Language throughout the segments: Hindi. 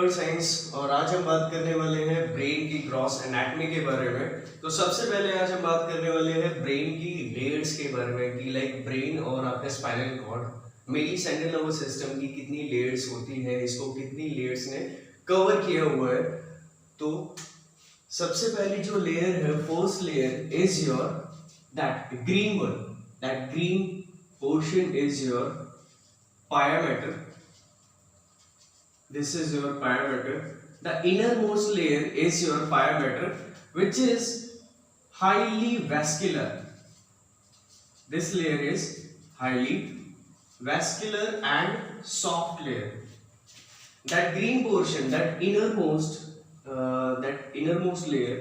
कंप्यूटर साइंस और आज हम बात करने वाले हैं ब्रेन की ग्रॉस एनाटॉमी के बारे में। तो सबसे पहले आज हम बात करने वाले हैं ब्रेन की लेयर्स के बारे में कि लाइक ब्रेन और आपका spinal cord mainly central nervous system की कितनी लेयर्स होती है, इसको कितनी लेयर्स ने कवर किया हुआ है। तो सबसे पहली जो लेयर है, first layer is your that green one, that green portion is your pia mater. This is your pia mater. The innermost layer is your pia mater, which is highly vascular. This layer is highly vascular and soft layer. That green portion, that innermost layer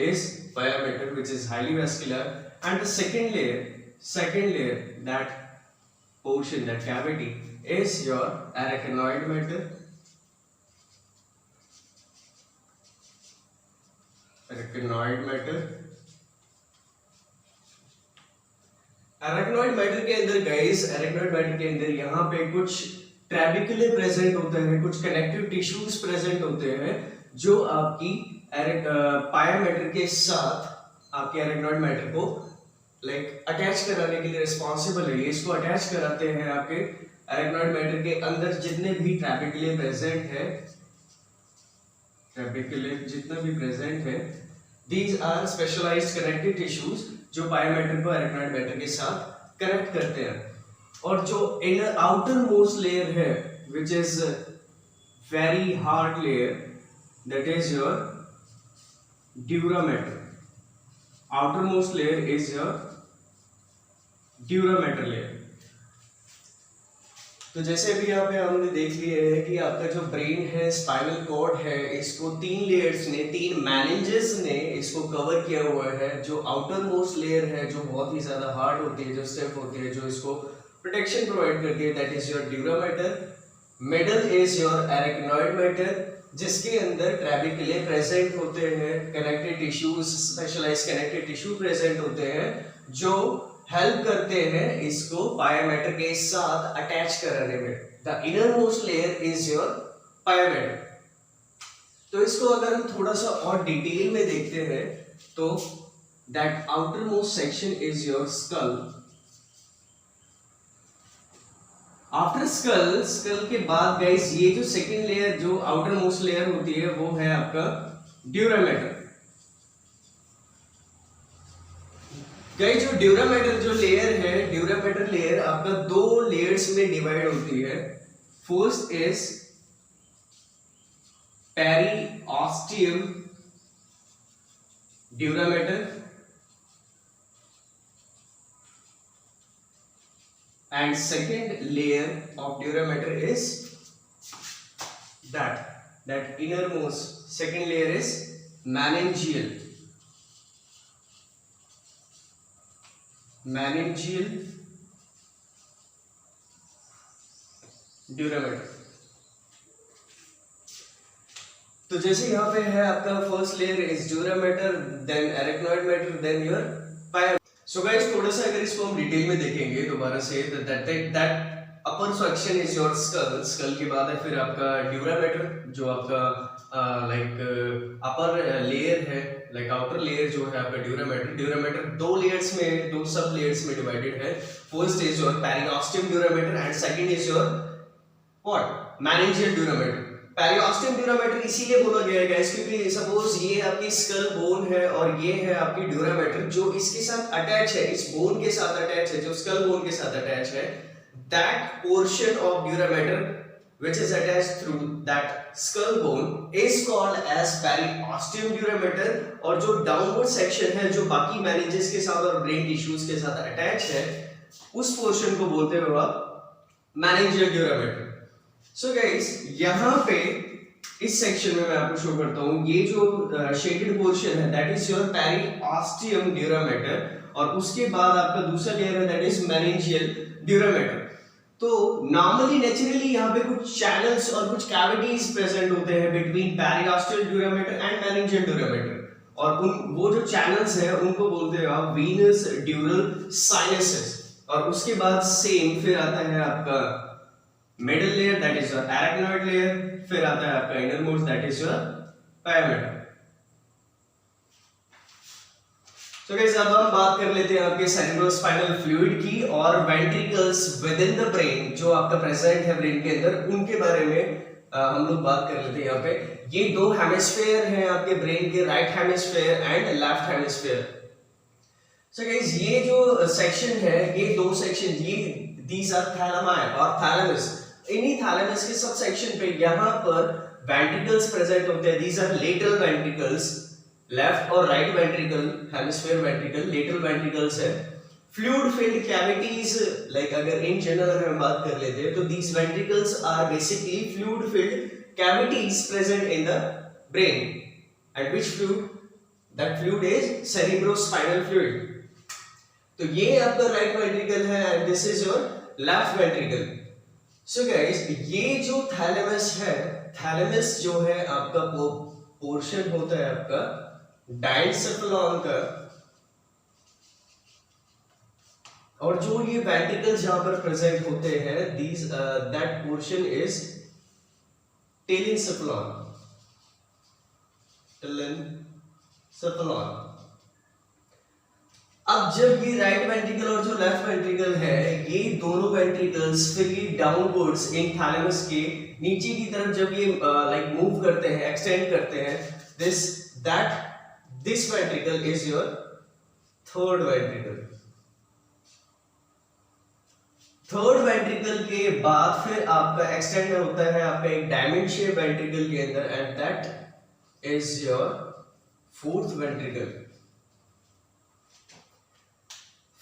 is pia mater, which is highly vascular, and the second layer, that portion, that cavity is your arachnoid mater. Arachnoid mater के अंदर गाइस, arachnoid mater के अंदर यहाँ पे कुछ ट्रैबिकुले प्रेजेंट होते हैं, कुछ कनेक्टिव टिश्यूज प्रेजेंट होते हैं जो आपकी पाया मैटर के साथ आपके arachnoid mater को अटैच कराने के लिए रिस्पॉन्सिबल है। इसको अटैच कराते हैं आपके arachnoid mater के अंदर जितने भी ट्रैबिकुले प्रेजेंट है, these are specialized connective tissues जो पाया मैटर को arachnoid mater के साथ कनेक्ट करते हैं। और जो inner outermost layer है, which is very hard layer, that is your dura mater. Outermost layer is your dura mater layer. तो जैसे भी यहाँ पे हमने देख लिया है कि आपका जो ब्रेन है, स्पाइनल कॉर्ड है, इसको तीन लेयर्स ने, तीन मैनेजेस ने इसको कवर किया हुआ है। जो आउटर मोस्ट लेयर है, जो बहुत ही ज्यादा हार्ड होती है, जो स्टिफ होती है, जो इसको प्रोटेक्शन प्रोवाइड करती है, that is your dura mater. Middle is your arachnoid mater, जिसके अंदर ट्रैबिकुले प्रेजेंट होते हैं, connective tissues, specialised connective tissue present होते हैं जो हेल्प करते हैं इसको पाया मैटर के साथ अटैच कराने में। The inner most layer is your पाया मैटर। तो इसको अगर हम थोड़ा सा और डिटेल में देखते हैं तो that outer most section is your skull. After skull के बाद गाइस, ये जो सेकेंड लेयर, जो आउटर मोस्ट लेयर होती है, वो है आपका ड्यूरा मैटर। गाइस जो ड्यूरा मैटर जो लेयर है, ड्यूरा मैटर लेयर आपका दो लेयर्स में डिवाइड होती है। First is periosteum dura mater and second layer of dura mater is that innermost second layer is meningeal dura mater। तो जैसे यहाँ पे है आपका first layer is dura mater, then arachnoid mater, then your pia. So guys थोड़ा सा अगर इसको हम डिटेल में देखेंगे दोबारा से, that upper section is your skull के बाद है फिर आपका ड्यूरा मैटर, जो आपका अपर लेयर है, आउटर लेयर जो है आपका ड्यूरा मैटर दो लेयर्स में, दो सब लेयर्स में डिवाइडेड है। First is your periosteum dura matter and second is your what, meningeal dura mater. Periosteum dura matter इसीलिए बोला गया है गाइस क्योंकि सपोज ये आपकी स्कल बोन है और ये है आपकी ड्यूरा मैटर जो इसके साथ अटैच है, इस बोन के साथ अटैच है, जो स्कल बोन के साथ अटैच है। That portion of dura mater which is attached through that skull bone is called as periosteum dura mater। और जो डाउनवर्ड सेक्शन है, जो बाकी मैनेजेस के साथ और ब्रेन टिश्यूज के साथ अटैच है, उस पोर्शन को बोलते हो आप meningeal dura mater. So guys यहाँ पे इस सेक्शन में मैं आपको शो करता हूँ, ये जो शेडेड पोर्शन है that is your periosteum dura matter, और उसके बाद आपका दूसरा लेयर है that is meningeal dura mater. तो नॉर्मली नेचुरली यहाँ पे कुछ चैनल्स और कुछ कैविटीज प्रेजेंट होते हैं between पेरिओस्टियल dura mater and meningeal dura mater, और वो जो चैनल्स है उनको बोलते हैं आप वीनस ड्यूरल साइनसेस। और उसके बाद सेम फिर आता है आपका middle layer that is your arachnoid layer, फिर आता है आपका innermost that is your pia mater. तो गाइस अब हम बात कर लेते हैं आपके सेरेब्रोस्पाइनल फ्लूइड की और ventricles with in the brain जो आपका प्रेजेंट है ब्रेन के अंदर, उनके बारे में हम लोग बात कर लेते हैं यहाँ पे। ये दो हेमिस्फीयर हैं आपके ब्रेन के, right hemisphere and left hemisphere. So guys ये जो सेक्शन है, ये दो सेक्शन, ये दीज आर थैलेमाई और थैलेमस। इन्हीं थैलेमस के सब सेक्शन पे यहाँ पर वेंट्रिकल्स प्रेजेंट होते हैं। These are lateral ventricles, left और right ventricle, hemisphere ventricle, lateral ventricles है। फ्लूइड फिल्ड कैविटीज, लाइक अगर इन जनरल अगर हम बात कर लेते हैं तो these ventricles are basically fluid filled cavities present in the brain. And which fluid? That fluid is cerebrospinal fluid. तो ये आपका राइट वेंट्रिकल है and this is your left ventricle. So guys ये जो थैलेमस है, थैलेमस जो है आपका वो पोर्शन होता है आपका डायनसेफेलॉन का, और जो ये वेंट्रिकल्स यहां पर प्रेजेंट होते हैं दीज दैट पोर्शन इज टेलिनसेफेलॉन, टेलिनसेफेलॉन। अब जब ये राइट वेंट्रिकल और जो लेफ्ट वेंट्रिकल है, ये दोनों वेंट्रिकल्स फिर ये डाउनवर्ड्स इन थैलेमस के नीचे की तरफ जब ये लाइक मूव करते हैं, एक्सटेंड करते हैं, this ventricle is your third ventricle। Third ventricle के बाद फिर आपका एक्सटेंड होता है आपका एक डायमंड शेप वेंट्रिकल के अंदर and that is your fourth ventricle.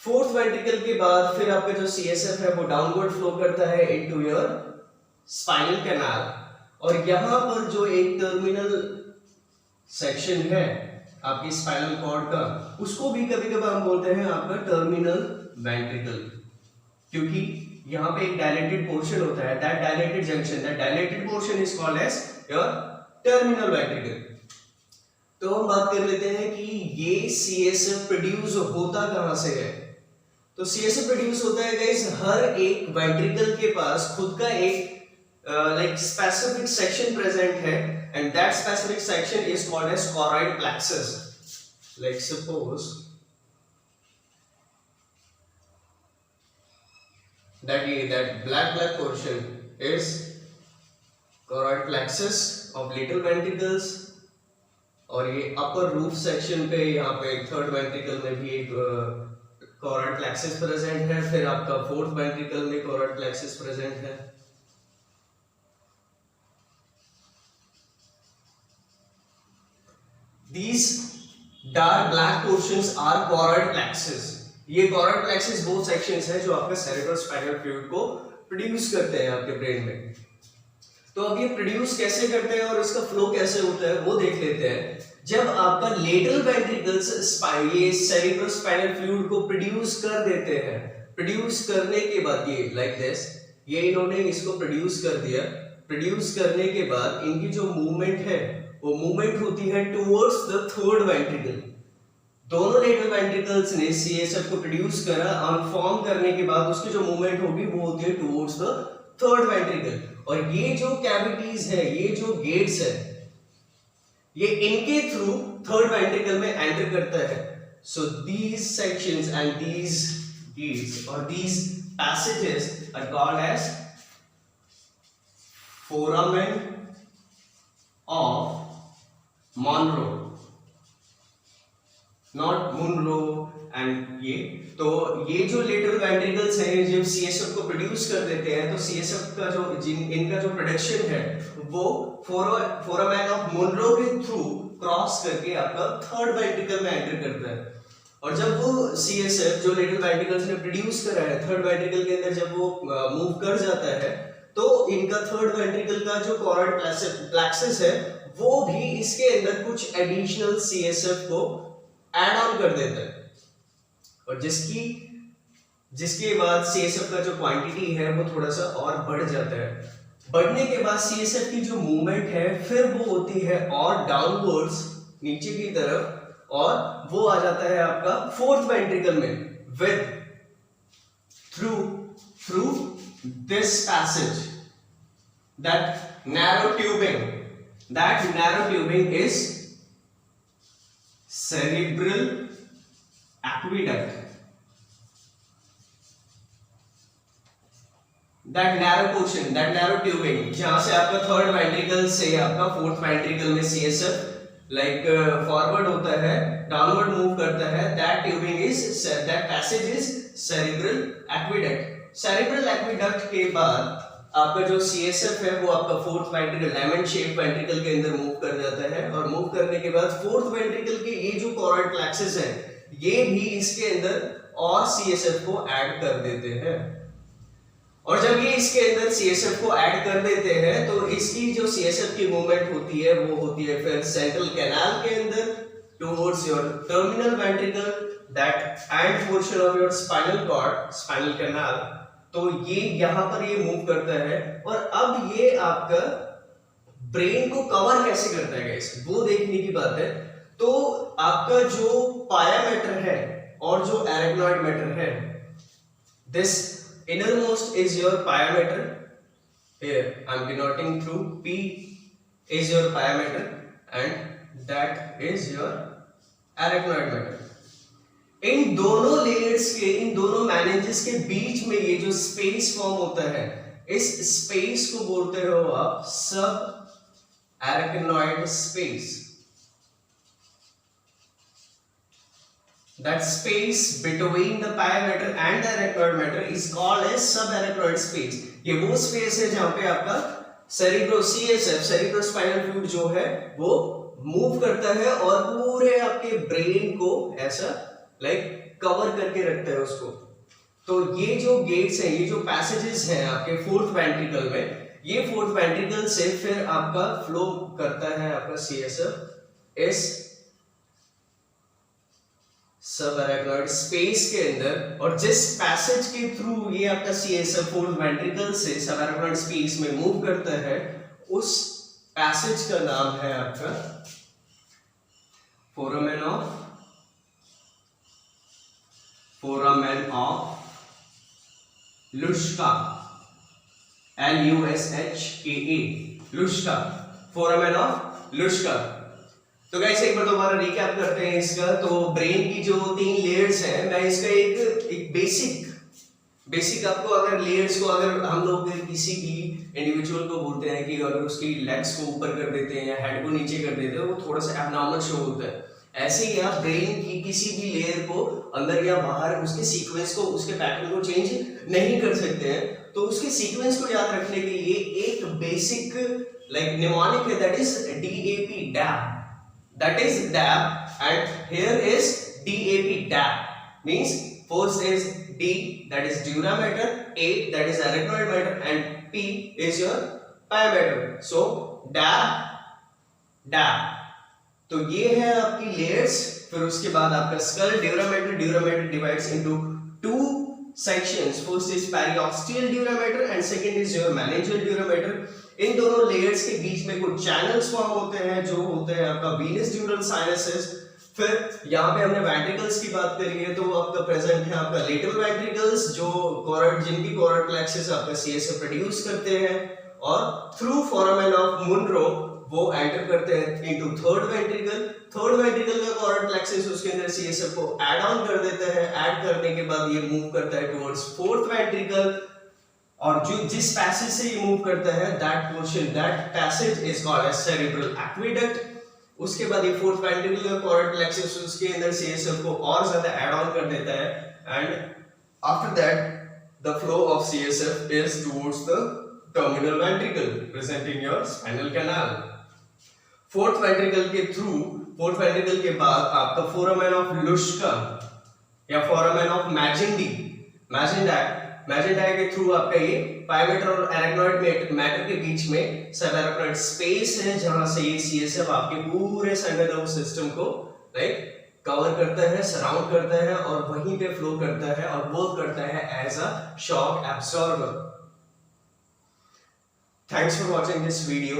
Fourth ventricle के बाद फिर आपका जो सीएसएफ है वो डाउनवर्ड फ्लो करता है इनटू योर स्पाइनल कैनाल, और यहां पर जो एक टर्मिनल सेक्शन है आपकी स्पाइनल कॉर्ड का, उसको भी कभी कभार हम बोलते हैं आपका टर्मिनल वेंट्रिकल, क्योंकि यहाँ पे एक डायलेटेड पोर्शन होता है, that dilated junction, that dilated portion is called as your terminal ventricle. तो हम बात कर लेते हैं कि ये सीएसएफ प्रोड्यूस होता कहां से है। तो सीएसएफ प्रोड्यूस होता है गाइस हर एक वेंट्रिकल के पास खुद का एक like specific section present है, and that specific section is called as choroid plexus। Like suppose that black portion is choroid plexus of little ventricles, और ये upper roof section पे यहाँ पे थर्ड वेंट्रिकल में भी एक choroid plexus present है, फिर आपका फोर्थ वेंट्रिकल में choroid plexus present है। These dark black portions are choroid plexus। ये choroid plexus वो sections है जो आपका cerebrospinal fluid को प्रोड्यूस करते हैं आपके ब्रेन में। तो अब ये प्रोड्यूस कैसे करते हैं और इसका फ्लो कैसे होता है वो देख लेते हैं। जब आपका लेटरल वेंट्रिकल्स ये cerebrospinal fluid को प्रोड्यूस कर देते हैं, प्रोड्यूस करने के बाद ये लाइक दिस, ये इन्होंने इसको प्रोड्यूस कर दिया। प्रोड्यूस करने के बाद इनकी जो मूवमेंट है वो मूवमेंट होती है टुवर्ड्स द थर्ड वेंट्रिकल। दोनों लेटरल वेंट्रिकल्स ने सीएसएफ को प्रोड्यूस करा, और फॉर्म करने के बाद उसकी जो मूवमेंट होगी वो होती है टुवर्ड्स द थर्ड वेंट्रिकल। और ये जो कैविटीज है, ये जो गेट्स है, ये इनके थ्रू थर्ड वेंट्रिकल में एंटर करता है। So these sections and these gates और these passages are called as foramen of Monro, not Monro and ये। तो ये जो लेटरल वेंट्रिकल्स हैं जब सीएसएफ को प्रोड्यूस कर देते हैं, तो सीएसएफ का जो इनका जो प्रोडक्शन है वो फोरामेन ऑफ मोनरो के थ्रू क्रॉस करके आपका थर्ड वेंट्रिकल में एंटर करता है। और जब वो सीएसएफ जो लेटरल वेंट्रिकल्स ने प्रोड्यूस करा है थर्ड वेंट्रिकल के अंदर जब वो मूव कर जाता है, तो इनका थर्ड वेंट्रिकल का जो चoroid plexus है वो भी इसके अंदर कुछ एडिशनल सीएसएफ को ऐड ऑन कर देता है, और जिसके बाद सीएसएफ का जो क्वांटिटी है वो थोड़ा सा और बढ़ जाता है। बढ़ने के बाद सीएसएफ की जो मूवमेंट है फिर वो होती है और डाउनवर्ड्स नीचे की तरफ, और वो आ जाता है आपका फोर्थ वेंट्रिकल में with through this passage. that narrow tubing is cerebral aqueduct. That narrow portion, that narrow tubing, जहां से आपका थर्ड वेंट्रिकल से आपका फोर्थ वेंट्रिकल में CSF लाइक फॉरवर्ड होता है, डाउनवर्ड मूव करता है, that tubing is, that passage is cerebral aqueduct. Cerebral aqueduct के बाद आपका जो CSF है वो आपका fourth ventricle, diamond shape ventricle के अंदर मूव कर जाता है, और मूव करने के बाद फोर्थ वेंट्रिकल के ये जो कॉर्ड प्लेक्सस है ये भी इसके अंदर और CSF को ऐड कर देते हैं, और जब ये इसके अंदर CSF को ऐड कर देते हैं तो इसकी जो CSF की मूवमेंट होती है वो होती है फिर सेंट्रल कैनाल के अंदर towards your terminal ventricle, that end portion of your spinal cord, spinal canal. तो ये यहां पर ये मूव करता है, और अब ये आपका ब्रेन को कवर कैसे करता है गाइस, वो देखने की बात है। तो आपका जो पाया मैटर है और जो एरेक्नॉइड मैटर है, this innermost is your pia mater. Here I am denoting through P is your pia mater and that is your arachnoid matter. इन दोनों लेयर्स के, इन दोनों मैनेजेस के बीच में ये जो स्पेस फॉर्म होता है, इस स्पेस को बोलते हो आप सब arachnoid space. That space between the pia mater and the arachnoid matter is called as subarachnoid space. ये वो स्पेस है जहां पे आपका CSF, cerebrospinal fluid जो है वो मूव करता है और पूरे आपके ब्रेन को ऐसा लाइक कवर करके रखता है उसको। तो ये जो गेट्स हैं, ये जो पैसेजेस हैं आपके फोर्थ वेंट्रिकल में, ये फोर्थ वेंट्रिकल से फिर आपका फ्लो करता है आपका CSF इस सब एरेक्नॉइड स्पेस के अंदर, और जिस पैसेज के थ्रू ये आपका CSF फोर्थ वेंट्रिकल से सब एरेक्नॉइड स्पेस में मूव करता है, उस पैसेज का नाम है आपका foramen of Luschka, LUSHKA, Luschka, foramen of Luschka. तो गाइस एक बार दोबारा रिकैप करते हैं इसका। तो ब्रेन की जो 3 लेयर्स हैं, मैं इसका एक बेसिक आपको, अगर लेयर्स को अगर हम लोग किसी भी इंडिविजुअल को बोलते हैं कि अगर उसकी लेग्स को ऊपर कर देते हैं या हेड को नीचे कर देते हैं, वो थोड़ा सा एबनॉर्मल शो होता है। ऐसे ही आप ब्रेन की किसी भी लेयर को अंदर या बाहर उसके सीक्वेंस को, उसके पैटर्न को चेंज नहीं कर सकते हैं। तो उसके सीक्वेंस को याद रखने के लिए एक बेसिक लाइक निमोनिक है, that is DAP, DAP. That is DAP, and here is DAP, DAP. Means first is D, that is dura mater, A, that is arachnoid matter, and P is your pia mater. So DAP. तो ये है आपकी लेयर्स। फिर उसके बाद आपका skull, dura mater divides into 2 sections. First is periosteal dura mater and second is your meningeal dura mater. इन दोनों लेयर्स के बीच में कुछ चैनल्स फॉर्म होते हैं जो होते हैं आपका वीनस ड्यूरल साइनसेस। फिर यहाँ पे हमने वेंट्रिकल्स की बात करी है, तो आपका प्रेजेंट है आपका लेटरल वेंट्रिकल्स जो कॉर्ड, जिनकी कॉर्ड प्लेक्सस आपका CSF प्रोड्यूस करते हैं, और थ्रू फोरामेन ऑफ मुनरो वो एंटर करते हैं into third ventricle. Third ventricle का कॉर्ड प्लेक्सस उसके अंदर CSF को ऐड ऑन कर देता है। ऐड करने के बाद ये मूव करता है टुवर्ड्स फोर्थ वेंट्रिकल, और जो जिस पैसेज से ये मूव करता है, that portion, that passage is called as cerebral aqueduct. उसके बाद ये फोर्थ वेंट्रिकल का कॉर्ड प्लेक्सस उसके अंदर CSF को और ज्यादा ऐड ऑन कर देता है, and after that the flow of CSF is towards the terminal ventricle present in your spinal canal. Fourth ventricle के बाद आपका फोरामेन ऑफ लुश्का या फोरामेन ऑफ मैजेंडाई के थ्रू आपका ये पाया मैटर और एरेक्नॉइड मैटर के बीच में सबएरेक्नॉइड स्पेस है, जहां से ये CSF आपके पूरे सेंट्रल नर्वस सिस्टम को लाइक कवर करता है, सराउंड करता है, और वहीं पे फ्लो करता है और वर्क करता है as a shock absorber. Thanks for watching this video.